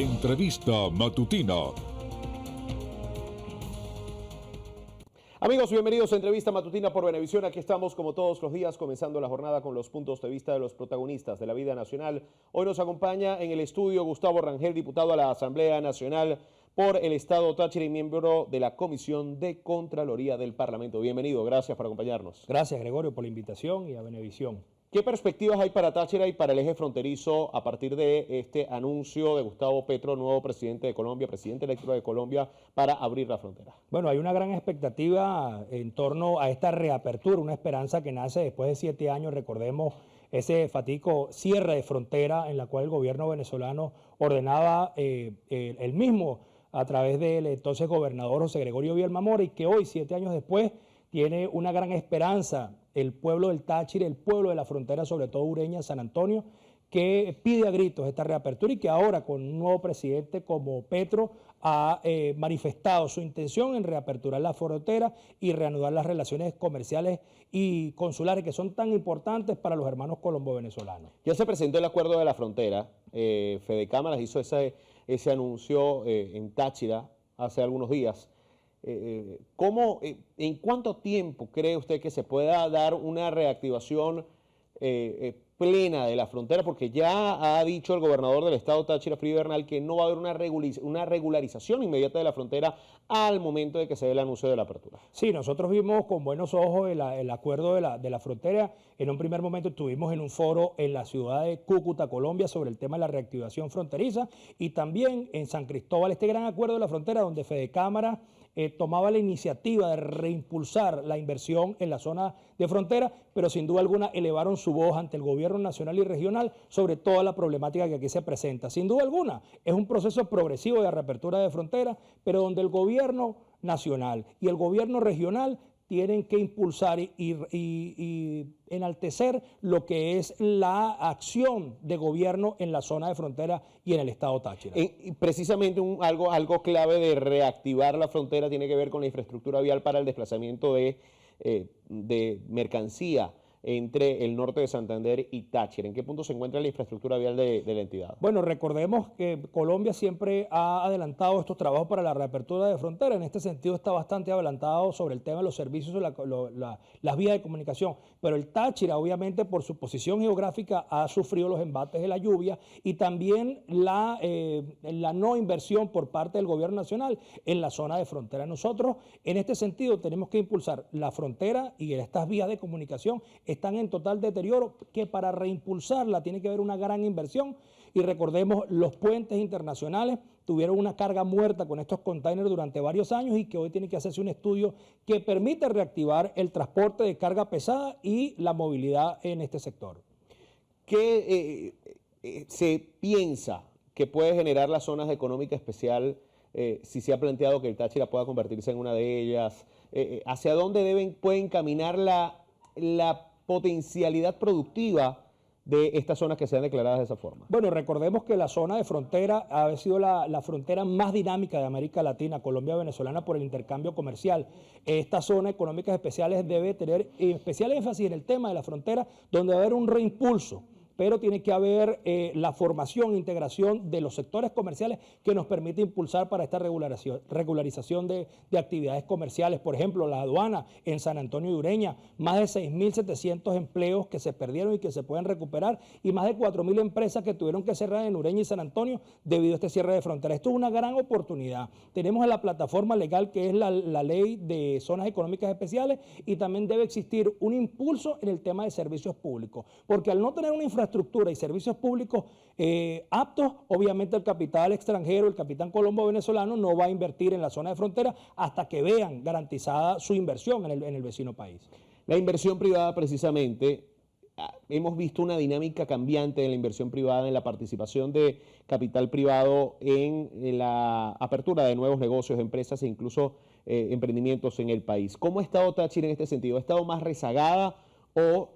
Entrevista matutina. Amigos, bienvenidos a Entrevista Matutina por Venevisión. Aquí estamos como todos los días comenzando la jornada con los puntos de vista de los protagonistas de la vida nacional. Hoy nos acompaña en el estudio Gustavo Rangel, diputado a la Asamblea Nacional por el Estado Táchira y miembro de la Comisión de Contraloría del Parlamento. Bienvenido, gracias por acompañarnos. Gracias, Gregorio, por la invitación y a Venevisión. ¿Qué perspectivas hay para Táchira y para el eje fronterizo a partir de este anuncio de Gustavo Petro, nuevo presidente de Colombia, presidente electo de Colombia, para abrir la frontera? Bueno, hay una gran expectativa en torno a esta reapertura, una esperanza que nace después de 7 años, recordemos ese fatídico cierre de frontera en la cual el gobierno venezolano ordenaba el mismo a través del entonces gobernador José Gregorio Vielma Mora, y que hoy, 7 años después, tiene una gran esperanza el pueblo del Táchira, el pueblo de la frontera, sobre todo Ureña, San Antonio, que pide a gritos esta reapertura y que ahora con un nuevo presidente como Petro ha manifestado su intención en reaperturar la frontera y reanudar las relaciones comerciales y consulares que son tan importantes para los hermanos colombo-venezolanos. Ya se presentó el acuerdo de la frontera. Fede Cámaras hizo ese anuncio en Táchira hace algunos días. ¿En cuánto tiempo cree usted que se pueda dar una reactivación plena de la frontera? Porque ya ha dicho el gobernador del estado Táchira, Frío Bernal, que no va a haber una regularización inmediata de la frontera al momento de que se dé el anuncio de la apertura. Sí, nosotros vimos con buenos ojos el acuerdo de la frontera. En un primer momento estuvimos en un foro en la ciudad de Cúcuta, Colombia, sobre el tema de la reactivación fronteriza, y también en San Cristóbal, este gran acuerdo de la frontera donde Fede Cámara tomaba la iniciativa de reimpulsar la inversión en la zona de frontera, pero sin duda alguna elevaron su voz ante el gobierno nacional y regional sobre toda la problemática que aquí se presenta. Sin duda alguna, es un proceso progresivo de reapertura de frontera, pero donde el gobierno nacional y el gobierno regional tienen que impulsar y enaltecer lo que es la acción de gobierno en la zona de frontera y en el estado Táchira. Precisamente algo clave de reactivar la frontera tiene que ver con la infraestructura vial para el desplazamiento de mercancía entre el norte de Santander y Táchira. ¿En qué punto se encuentra la infraestructura vial de la entidad? Bueno, recordemos que Colombia siempre ha adelantado estos trabajos para la reapertura de frontera. En este sentido está bastante adelantado sobre el tema de los servicios, las vías de comunicación. Pero el Táchira, obviamente, por su posición geográfica, ha sufrido los embates de la lluvia y también la no inversión por parte del gobierno nacional en la zona de frontera. Nosotros, en este sentido, tenemos que impulsar la frontera y estas vías de comunicación están en total deterioro, que para reimpulsarla tiene que haber una gran inversión. Y recordemos, los puentes internacionales tuvieron una carga muerta con estos containers durante varios años y que hoy tiene que hacerse un estudio que permita reactivar el transporte de carga pesada y la movilidad en este sector. ¿Qué se piensa que puede generar las zonas de económica especial si se ha planteado que el Táchira pueda convertirse en una de ellas? ¿Hacia dónde pueden caminar la potencialidad productiva de estas zonas que sean declaradas de esa forma? Bueno, recordemos que la zona de frontera ha sido la frontera más dinámica de América Latina, Colombia-Venezolana, por el intercambio comercial. Esta zona económicas especiales debe tener especial énfasis en el tema de la frontera, donde va a haber un reimpulso, pero tiene que haber la formación e integración de los sectores comerciales que nos permite impulsar para esta regularización de actividades comerciales. Por ejemplo, la aduana en San Antonio y Ureña, más de 6.700 empleos que se perdieron y que se pueden recuperar, y más de 4.000 empresas que tuvieron que cerrar en Ureña y San Antonio debido a este cierre de frontera. Esto es una gran oportunidad. Tenemos la plataforma legal que es la ley de zonas económicas especiales, y también debe existir un impulso en el tema de servicios públicos, porque al no tener una infraestructura y servicios públicos aptos, obviamente el capital extranjero, el capital colombo venezolano no va a invertir en la zona de frontera hasta que vean garantizada su inversión en el vecino país. La inversión privada, precisamente, hemos visto una dinámica cambiante en la inversión privada, en la participación de capital privado en la apertura de nuevos negocios, empresas e incluso emprendimientos en el país. ¿Cómo ha estado Táchira en este sentido? ¿Ha estado más rezagada o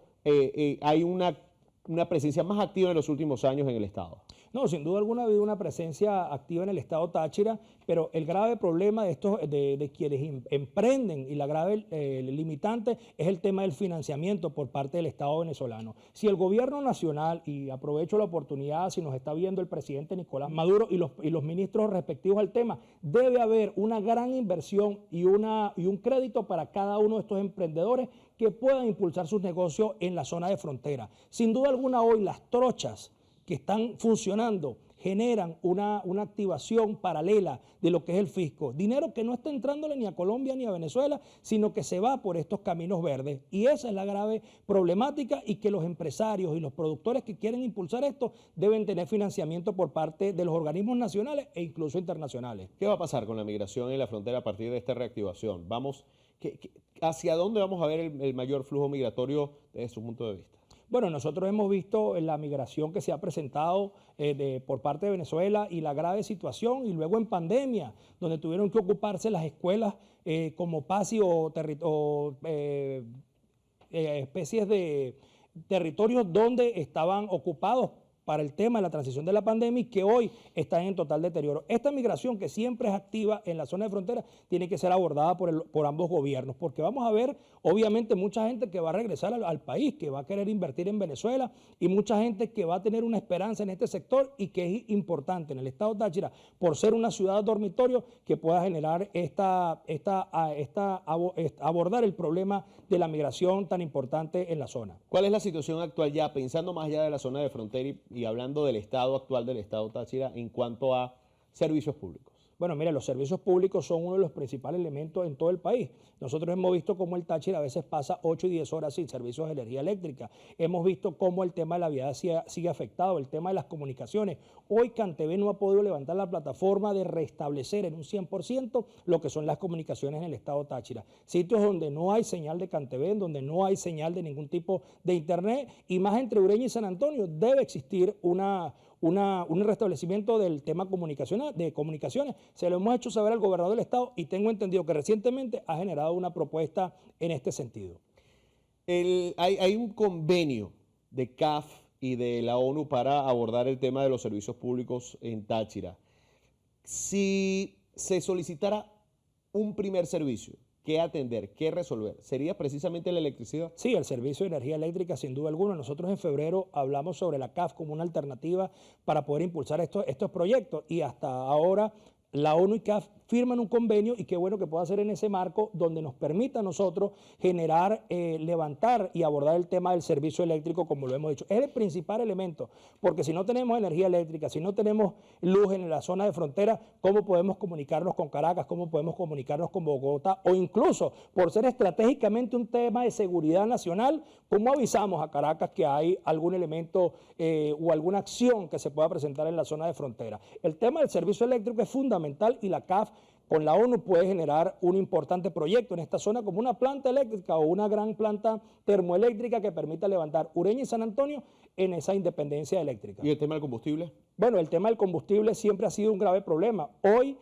hay una presencia más activa en los últimos años en el Estado? No, sin duda alguna ha habido una presencia activa en el estado Táchira, pero el grave problema de estos, de quienes emprenden y la grave limitante es el tema del financiamiento por parte del Estado venezolano. Si el gobierno nacional, y aprovecho la oportunidad, si nos está viendo el presidente Nicolás Maduro y los ministros respectivos al tema, debe haber una gran inversión y un crédito para cada uno de estos emprendedores que puedan impulsar sus negocios en la zona de frontera. Sin duda alguna hoy las trochas que están funcionando generan una activación paralela de lo que es el fisco. Dinero que no está entrándole ni a Colombia ni a Venezuela, sino que se va por estos caminos verdes. Y esa es la grave problemática y que los empresarios y los productores que quieren impulsar esto deben tener financiamiento por parte de los organismos nacionales e incluso internacionales. ¿Qué va a pasar con la migración en la frontera a partir de esta reactivación? ¿Hacia dónde vamos a ver el mayor flujo migratorio desde su punto de vista? Bueno, nosotros hemos visto la migración que se ha presentado por parte de Venezuela y la grave situación, y luego en pandemia, donde tuvieron que ocuparse las escuelas como PASI o especies de territorios donde estaban ocupados para el tema de la transición de la pandemia y que hoy están en total deterioro. Esta migración, que siempre es activa en la zona de frontera, tiene que ser abordada por ambos gobiernos, porque vamos a ver, obviamente, mucha gente que va a regresar al país, que va a querer invertir en Venezuela, y mucha gente que va a tener una esperanza en este sector y que es importante en el estado Táchira, por ser una ciudad dormitorio, que pueda generar abordar el problema de la migración tan importante en la zona. ¿Cuál es la situación actual ya, pensando más allá de la zona de frontera y hablando del estado actual del estado Táchira en cuanto a servicios públicos? Bueno, mire, los servicios públicos son uno de los principales elementos en todo el país. Nosotros hemos visto cómo el Táchira a veces pasa 8 y 10 horas sin servicios de energía eléctrica. Hemos visto cómo el tema de la vialidad sigue afectado, el tema de las comunicaciones. Hoy CanTV no ha podido levantar la plataforma de restablecer en un 100% lo que son las comunicaciones en el estado Táchira. Sitios donde no hay señal de CanTV, donde no hay señal de ningún tipo de internet, y más entre Ureña y San Antonio debe existir un restablecimiento del tema de comunicaciones. Se lo hemos hecho saber al gobernador del estado y tengo entendido que recientemente ha generado una propuesta en este sentido. Hay un convenio de CAF y de la ONU para abordar el tema de los servicios públicos en Táchira. Si se solicitara un primer servicio, ¿qué atender, qué resolver? ¿Sería precisamente la electricidad? Sí, el servicio de energía eléctrica, sin duda alguna. Nosotros en febrero hablamos sobre la CAF como una alternativa para poder impulsar estos proyectos, y hasta ahora la ONU y CAF firman un convenio, y qué bueno que pueda ser en ese marco donde nos permita a nosotros generar, levantar y abordar el tema del servicio eléctrico, como lo hemos dicho. Es el principal elemento, porque si no tenemos energía eléctrica, si no tenemos luz en la zona de frontera, ¿cómo podemos comunicarnos con Caracas? ¿Cómo podemos comunicarnos con Bogotá? O incluso, por ser estratégicamente un tema de seguridad nacional, ¿cómo avisamos a Caracas que hay algún elemento o alguna acción que se pueda presentar en la zona de frontera? El tema del servicio eléctrico es fundamental, y la CAF con la ONU puede generar un importante proyecto en esta zona como una planta eléctrica o una gran planta termoeléctrica que permita levantar Ureña y San Antonio en esa independencia eléctrica. ¿Y el tema del combustible? Bueno, el tema del combustible siempre ha sido un grave problema. Hoy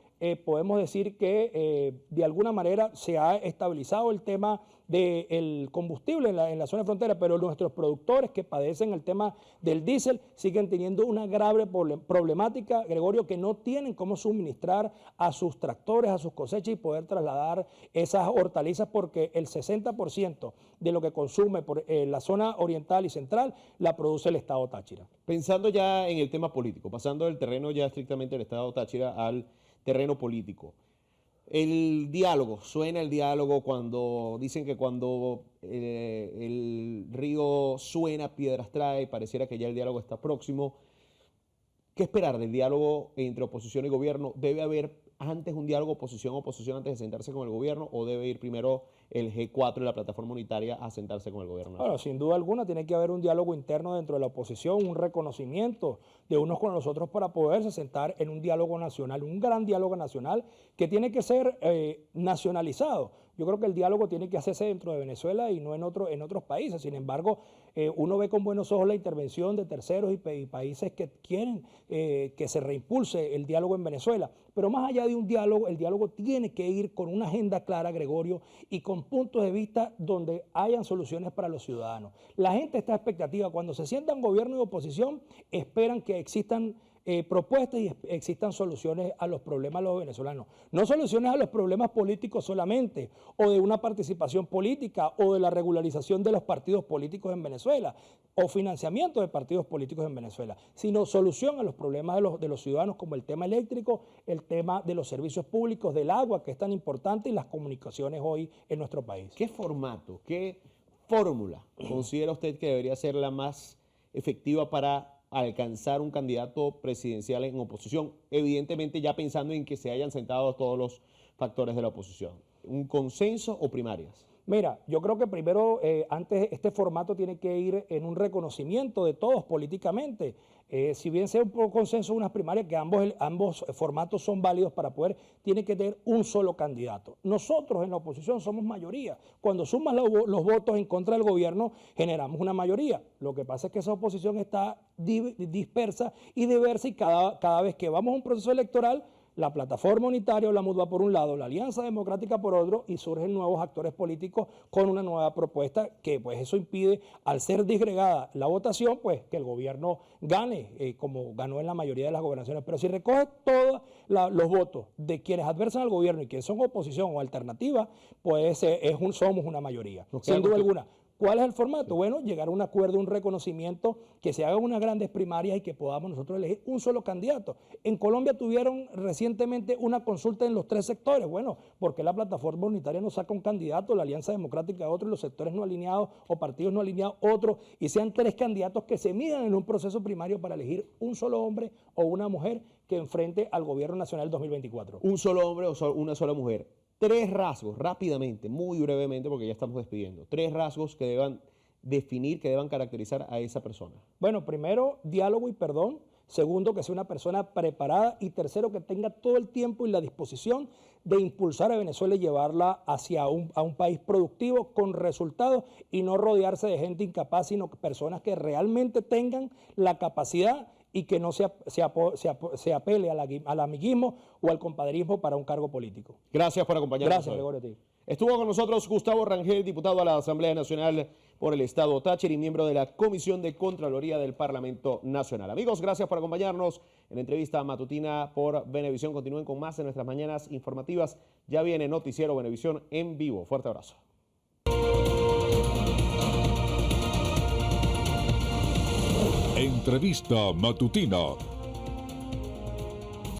podemos decir que de alguna manera se ha estabilizado el tema del combustible en la zona de frontera, pero nuestros productores que padecen el tema del diésel siguen teniendo una grave problemática, Gregorio, que no tienen cómo suministrar a sus tractores, a sus cosechas y poder trasladar esas hortalizas, porque el 60% de lo que consume por la zona oriental y central la produce el estado Táchira. Pensando ya en el tema político, pasando del terreno ya estrictamente del estado Táchira al terreno político. Suena el diálogo cuando dicen que cuando el río suena, piedras trae, pareciera que ya el diálogo está próximo. ¿Qué esperar del diálogo entre oposición y gobierno? ¿Debe haber antes un diálogo oposición-oposición antes de sentarse con el gobierno, o debe ir primero el G4 y la plataforma unitaria a sentarse con el gobierno? Bueno, sin duda alguna tiene que haber un diálogo interno dentro de la oposición, un reconocimiento de unos con los otros para poderse sentar en un diálogo nacional, un gran diálogo nacional que tiene que ser nacionalizado. Yo creo que el diálogo tiene que hacerse dentro de Venezuela y no en otros países. Sin embargo, uno ve con buenos ojos la intervención de terceros y países que quieren que se reimpulse el diálogo en Venezuela. Pero más allá de un diálogo, el diálogo tiene que ir con una agenda clara, Gregorio, y con puntos de vista donde hayan soluciones para los ciudadanos. La gente está expectativa. Cuando se sientan gobierno y oposición, esperan que existan propuestas y existan soluciones a los problemas de los venezolanos. No soluciones a los problemas políticos solamente, o de una participación política, o de la regularización de los partidos políticos en Venezuela, o financiamiento de partidos políticos en Venezuela, sino solución a los problemas de los ciudadanos, como el tema eléctrico, el tema de los servicios públicos, del agua, que es tan importante, y las comunicaciones hoy en nuestro país. ¿Qué formato, qué fórmula considera usted que debería ser la más efectiva para alcanzar un candidato presidencial en oposición? Evidentemente ya pensando en que se hayan sentado todos los factores de la oposición. ¿Un consenso o primarias? Mira, yo creo que primero, antes este formato tiene que ir en un reconocimiento de todos políticamente. Si bien sea un consenso, unas primarias, que ambos formatos son válidos para poder, tiene que tener un solo candidato. Nosotros en la oposición somos mayoría. Cuando sumas los votos en contra del gobierno, generamos una mayoría. Lo que pasa es que esa oposición está dispersa y diversa, y cada vez que vamos a un proceso electoral, la plataforma unitaria o la mutua por un lado, la Alianza Democrática por otro, y surgen nuevos actores políticos con una nueva propuesta, que pues eso impide, al ser disgregada la votación, pues que el gobierno gane, como ganó en la mayoría de las gobernaciones. Pero si recoge todos los votos de quienes adversan al gobierno y quienes son oposición o alternativa, pues somos una mayoría, sin duda alguna. ¿Cuál es el formato? Bueno, llegar a un acuerdo, un reconocimiento, que se hagan unas grandes primarias y que podamos nosotros elegir un solo candidato. En Colombia tuvieron recientemente una consulta en los 3 sectores. Bueno, ¿por qué la plataforma unitaria no saca un candidato, la Alianza Democrática otro, y los sectores no alineados o partidos no alineados otro, y sean 3 candidatos que se midan en un proceso primario para elegir un solo hombre o una mujer que enfrente al gobierno nacional 2024? Un solo hombre o una sola mujer. 3 rasgos, rápidamente, muy brevemente, porque ya estamos despidiendo. 3 rasgos que deban definir, que deban caracterizar a esa persona. Bueno, primero, diálogo y perdón. Segundo, que sea una persona preparada. Y tercero, que tenga todo el tiempo y la disposición de impulsar a Venezuela y llevarla hacia a un país productivo, con resultados, y no rodearse de gente incapaz, sino personas que realmente tengan la capacidad y que no se apele al amiguismo o al compadrismo para un cargo político. Gracias por acompañarnos. Gracias, Gregorio, a ti. Estuvo con nosotros Gustavo Rangel, diputado a la Asamblea Nacional por el Estado Táchira y miembro de la Comisión de Contraloría del Parlamento Nacional. Amigos, gracias por acompañarnos en la entrevista matutina por Venevisión. Continúen con más en nuestras mañanas informativas. Ya viene Noticiero Venevisión en vivo. Fuerte abrazo. Entrevista matutina